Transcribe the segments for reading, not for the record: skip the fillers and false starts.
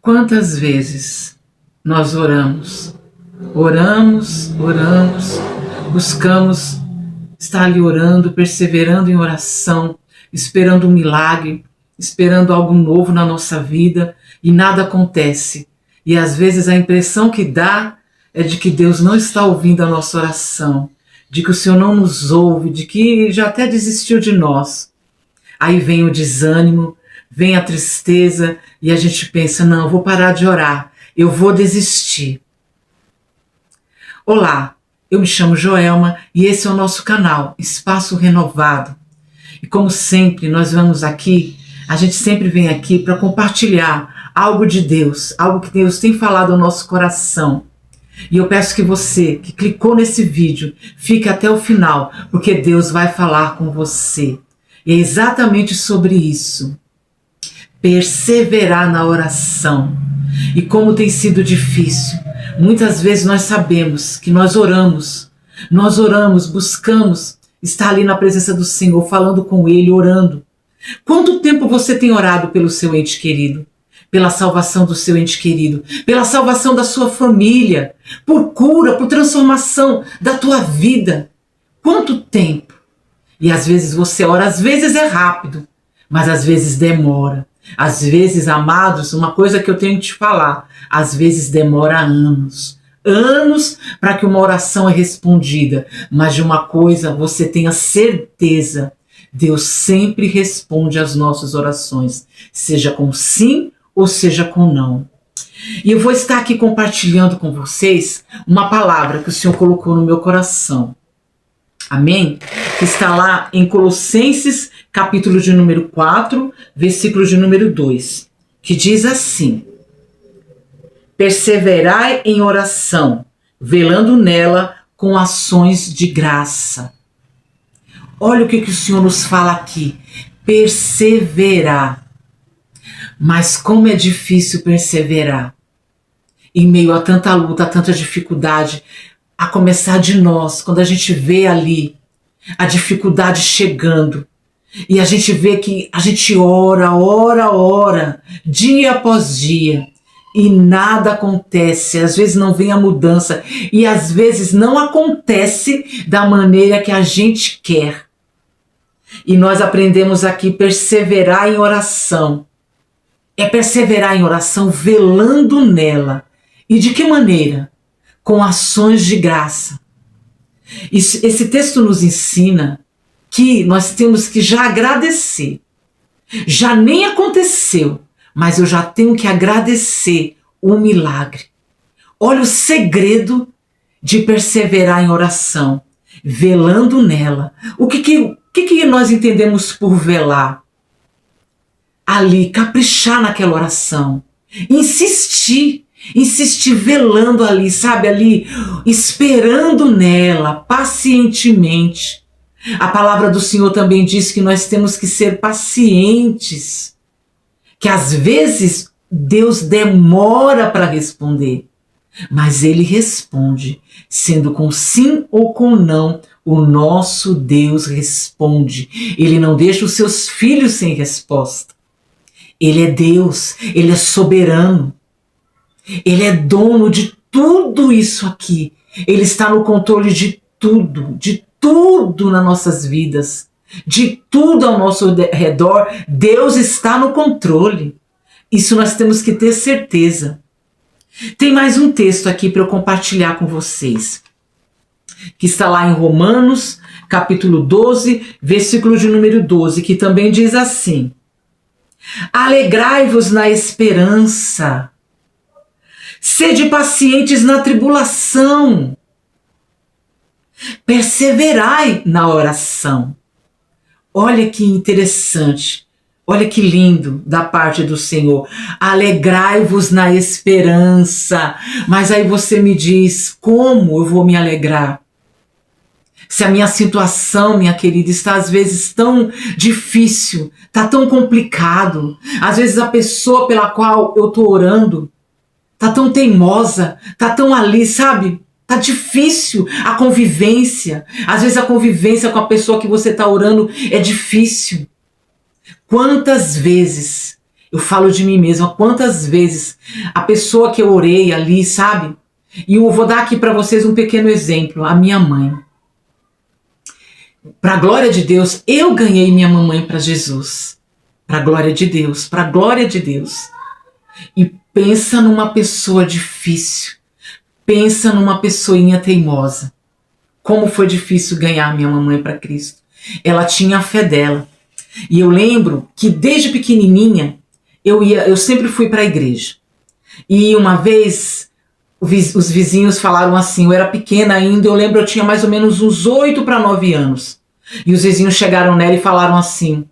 Quantas vezes nós oramos, buscamos estar ali orando, perseverando em oração, esperando um milagre, esperando algo novo na nossa vida e nada acontece. E às vezes a impressão que dá é de que Deus não está ouvindo a nossa oração, de que o Senhor não nos ouve, de que já até desistiu de nós. Aí vem o desânimo, vem a tristeza e a gente pensa, não, eu vou parar de orar, eu vou desistir. Olá, eu me chamo Joelma e esse é o nosso canal, Espaço Renovado. E como sempre, a gente sempre vem aqui para compartilhar algo de Deus, algo que Deus tem falado ao nosso coração. E eu peço que você, que clicou nesse vídeo, fique até o final, porque Deus vai falar com você. E é exatamente sobre isso. Perseverar na oração. E como tem sido difícil. Muitas vezes nós sabemos que nós oramos, buscamos estar ali na presença do Senhor, falando com Ele, orando. Quanto tempo você tem orado pelo seu ente querido? Pela salvação do seu ente querido, pela salvação da sua família, por cura, por transformação da tua vida. Quanto tempo? E às vezes você ora, às vezes é rápido, mas às vezes demora. Às vezes, amados, uma coisa que eu tenho que te falar, às vezes demora anos. Anos para que uma oração é respondida. Mas de uma coisa você tenha certeza, Deus sempre responde às nossas orações, seja com sim ou seja com não. E eu vou estar aqui compartilhando com vocês uma palavra que o Senhor colocou no meu coração. Amém? Que está lá em Colossenses, capítulo de número 4, versículo de número 2, que diz assim: perseverai em oração, velando nela com ações de graça. Olha o que o Senhor nos fala aqui, perseverar. Mas como é difícil perseverar em meio a tanta luta, a tanta dificuldade, a começar de nós, quando a gente vê ali a dificuldade chegando e a gente vê que a gente ora, dia após dia e nada acontece, às vezes não vem a mudança e às vezes não acontece da maneira que a gente quer. E nós aprendemos aqui perseverar em oração. É perseverar em oração, velando nela. E de que maneira? Com ações de graça. Esse texto nos ensina que nós temos que já agradecer. Já nem aconteceu, mas eu já tenho que agradecer o milagre. Olha o segredo de perseverar em oração, velando nela. O que nós entendemos por velar? Ali, caprichar naquela oração, insistir velando ali, sabe, ali, esperando nela, pacientemente. A palavra do Senhor também diz que nós temos que ser pacientes, que às vezes Deus demora para responder, mas Ele responde, sendo com sim ou com não, o nosso Deus responde. Ele não deixa os seus filhos sem resposta. Ele é Deus, Ele é soberano, Ele é dono de tudo isso aqui. Ele está no controle de tudo nas nossas vidas, de tudo ao nosso redor. Deus está no controle. Isso nós temos que ter certeza. Tem mais um texto aqui para eu compartilhar com vocês, que está lá em Romanos, capítulo 12, versículo de número 12, que também diz assim: alegrai-vos na esperança, sede pacientes na tribulação, perseverai na oração. Olha que interessante, olha que lindo da parte do Senhor. Alegrai-vos na esperança. Mas aí você me diz, como eu vou me alegrar? Se a minha situação, minha querida, está às vezes tão difícil, está tão complicado. Às vezes a pessoa pela qual eu estou orando está tão teimosa, está tão ali, sabe? Está difícil a convivência. Às vezes a convivência com a pessoa que você está orando é difícil. Quantas vezes Eu falo de mim mesma, quantas vezes a pessoa que eu orei ali, sabe? E eu vou dar aqui para vocês um pequeno exemplo, a minha mãe. Para a glória de Deus, eu ganhei minha mamãe para Jesus. Para a glória de Deus, para a glória de Deus. E pensa numa pessoa difícil, pensa numa pessoinha teimosa. Como foi difícil ganhar minha mamãe para Cristo. Ela tinha a fé dela. E eu lembro que desde pequenininha eu sempre fui para a igreja. E uma vez os vizinhos falaram assim, eu era pequena ainda, eu lembro eu tinha mais ou menos uns 8 para 9 anos. E os vizinhos chegaram nela e falaram assim,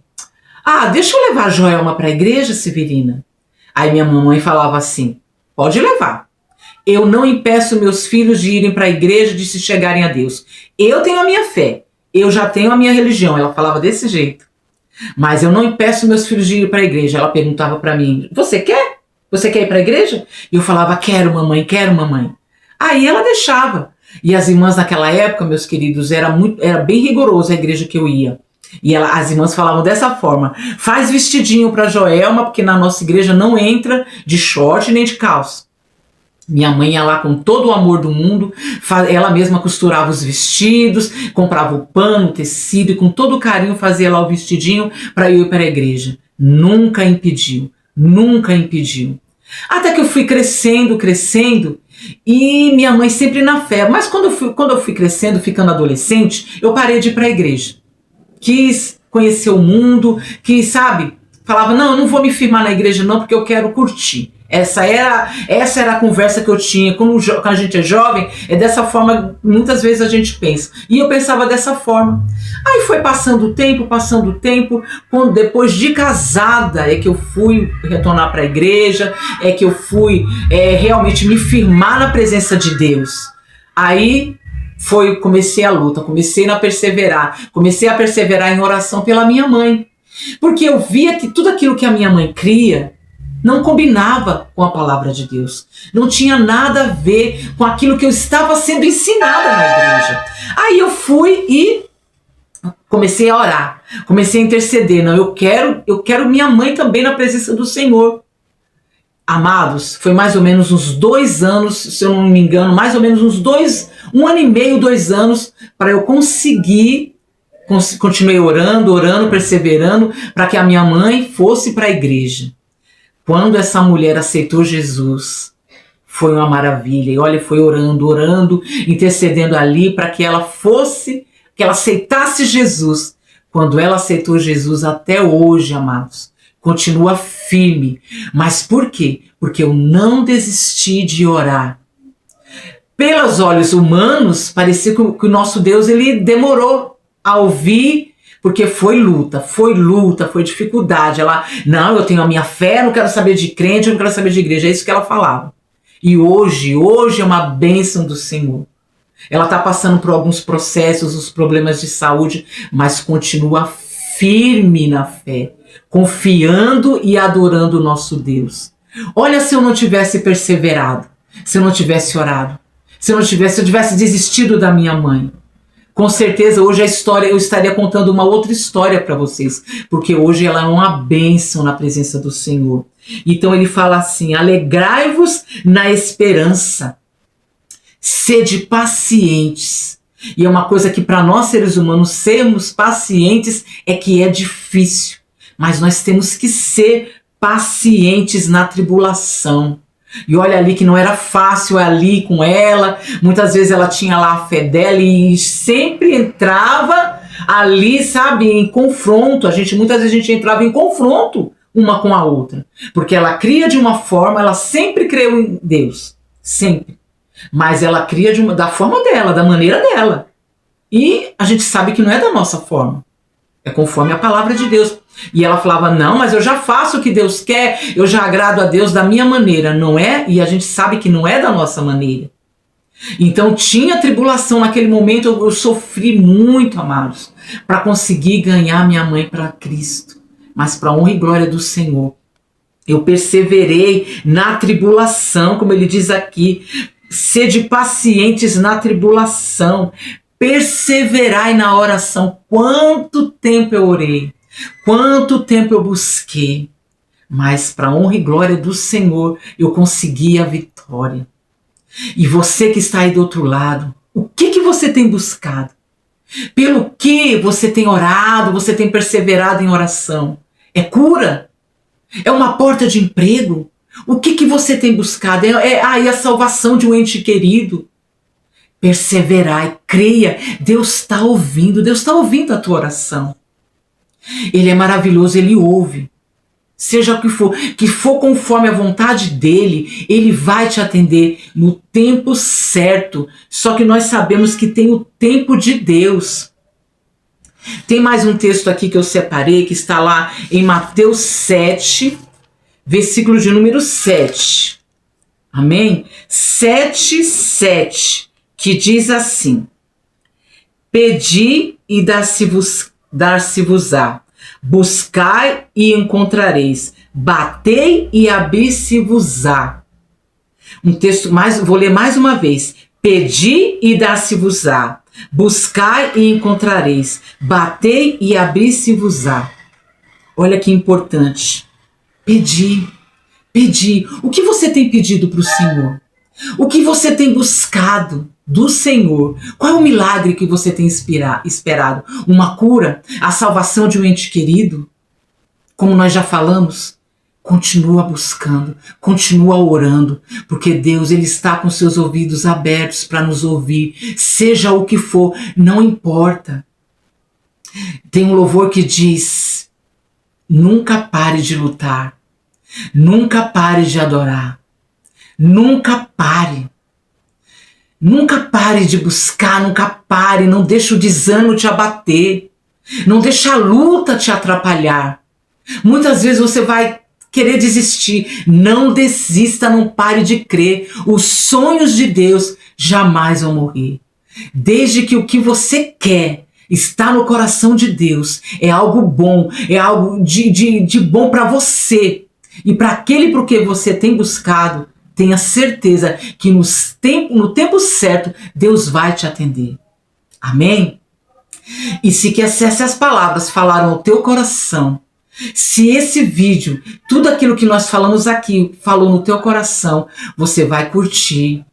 deixa eu levar a Joelma para a igreja, Severina. Aí minha mamãe falava assim, pode levar. Eu não impeço meus filhos de irem para a igreja, de se chegarem a Deus. Eu tenho a minha fé, eu já tenho a minha religião. Ela falava desse jeito. Mas eu não impeço meus filhos de ir para a igreja. Ela perguntava para mim, você quer? Você quer ir para a igreja? E eu falava, quero mamãe, quero mamãe. Aí ela deixava. E as irmãs naquela época, meus queridos, era bem rigoroso a igreja que eu ia. E as irmãs falavam dessa forma, faz vestidinho para Joelma, porque na nossa igreja não entra de short nem de calça. Minha mãe ia lá com todo o amor do mundo, ela mesma costurava os vestidos, comprava o pano, o tecido e com todo o carinho fazia lá o vestidinho para eu ir para a igreja. Nunca impediu, nunca impediu. Até que eu fui crescendo e minha mãe sempre na fé. Mas quando eu fui crescendo, ficando adolescente, eu parei de ir para a igreja. Quis conhecer o mundo, falava, não, eu não vou me firmar na igreja não porque eu quero curtir. Essa era a conversa que eu tinha. Quando a gente é jovem, é dessa forma, muitas vezes a gente pensa. E eu pensava dessa forma. Aí foi passando o tempo, quando depois de casada é que eu fui retornar para a igreja, é que eu fui realmente me firmar na presença de Deus. Aí comecei a luta, comecei a perseverar em oração pela minha mãe. Porque eu via que tudo aquilo que a minha mãe cria não combinava com a palavra de Deus. Não tinha nada a ver com aquilo que eu estava sendo ensinada na igreja. Aí eu fui e comecei a orar, comecei a interceder. Não, eu quero minha mãe também na presença do Senhor. Amados, foi mais ou menos uns 2 anos, se eu não me engano, mais ou menos um ano e meio, 2 anos, para eu conseguir. Continuei orando, perseverando, para que a minha mãe fosse para a igreja. Quando essa mulher aceitou Jesus, foi uma maravilha. E olha, foi orando, intercedendo ali para que ela aceitasse Jesus. Quando ela aceitou Jesus, até hoje, amados, continua firme. Mas por quê? Porque eu não desisti de orar. Pelos olhos humanos, parecia que o nosso Deus ele demorou a ouvir, porque foi luta, foi dificuldade. Ela, não, eu tenho a minha fé, não quero saber de crente, eu não quero saber de igreja. É isso que ela falava. E hoje é uma bênção do Senhor. Ela está passando por alguns processos, os problemas de saúde, mas continua firme na fé, confiando e adorando o nosso Deus. Olha, se eu não tivesse perseverado, se eu não tivesse orado, se eu tivesse desistido da minha mãe, com certeza hoje eu estaria contando uma outra história para vocês, porque hoje ela é uma bênção na presença do Senhor. Então ele fala assim, alegrai-vos na esperança, sede pacientes. E é uma coisa que para nós seres humanos sermos pacientes é que é difícil, mas nós temos que ser pacientes na tribulação. E olha ali que não era fácil ali com ela, muitas vezes ela tinha lá a fé dela e sempre entrava ali, em confronto. Muitas vezes a gente entrava em confronto uma com a outra, porque ela cria de uma forma, ela sempre creu em Deus, sempre, mas ela cria da forma dela, da maneira dela, e a gente sabe que não é da nossa forma, é conforme a palavra de Deus. E ela falava, não, mas eu já faço o que Deus quer, eu já agrado a Deus da minha maneira, não é? E a gente sabe que não é da nossa maneira. Então tinha tribulação naquele momento, eu sofri muito, amados, para conseguir ganhar minha mãe para Cristo, mas para a honra e glória do Senhor. Eu perseverei na tribulação, como ele diz aqui, sede pacientes na tribulação, perseverai na oração. Quanto tempo eu orei, quanto tempo eu busquei, mas para a honra e glória do Senhor, eu consegui a vitória. E você que está aí do outro lado, o que você tem buscado? Pelo que você tem orado, você tem perseverado em oração? É cura? É uma porta de emprego? O que você tem buscado? É a salvação de um ente querido? Perseverai, creia, Deus está ouvindo a tua oração. Ele é maravilhoso, Ele ouve. Seja o que for conforme a vontade dEle, Ele vai te atender no tempo certo. Só que nós sabemos que tem o tempo de Deus. Tem mais um texto aqui que eu separei, que está lá em Mateus 7, versículo de número 7. Amém? 7, que diz assim: Pedi e dar-se-vos-á. Buscai e encontrareis. Batei e abri-se-vos-á. Um texto mais, vou ler mais uma vez. Pedi e dar-se-vos-á. Buscai e encontrareis. Batei e abri-se-vos-á. Olha que importante. Pedir. Pedir. O que você tem pedido para o Senhor? O que você tem buscado do Senhor? Qual é o milagre que você tem esperado? Uma cura? A salvação de um ente querido? Como nós já falamos, continua buscando, continua orando, porque Deus, Ele está com seus ouvidos abertos para nos ouvir, seja o que for, não importa. Tem um louvor que diz: nunca pare de lutar, nunca pare de adorar, nunca pare. Nunca pare de buscar, nunca pare, não deixe o desânimo te abater, não deixe a luta te atrapalhar. Muitas vezes você vai querer desistir, não desista, não pare de crer. Os sonhos de Deus jamais vão morrer. Desde que o que você quer está no coração de Deus, é algo bom, é algo de bom para você e para aquele por que você tem buscado. Tenha certeza que no tempo certo, Deus vai te atender. Amém? E se essas palavras falaram ao teu coração, se esse vídeo, tudo aquilo que nós falamos aqui, falou no teu coração, você vai curtir,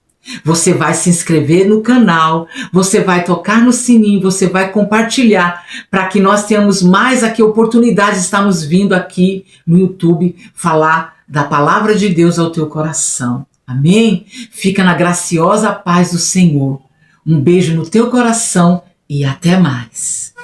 você vai se inscrever no canal, você vai tocar no sininho, você vai compartilhar, para que nós tenhamos mais aqui oportunidades. Estamos vindo aqui no YouTube falar da palavra de Deus ao teu coração. Amém? Fica na graciosa paz do Senhor. Um beijo no teu coração e até mais.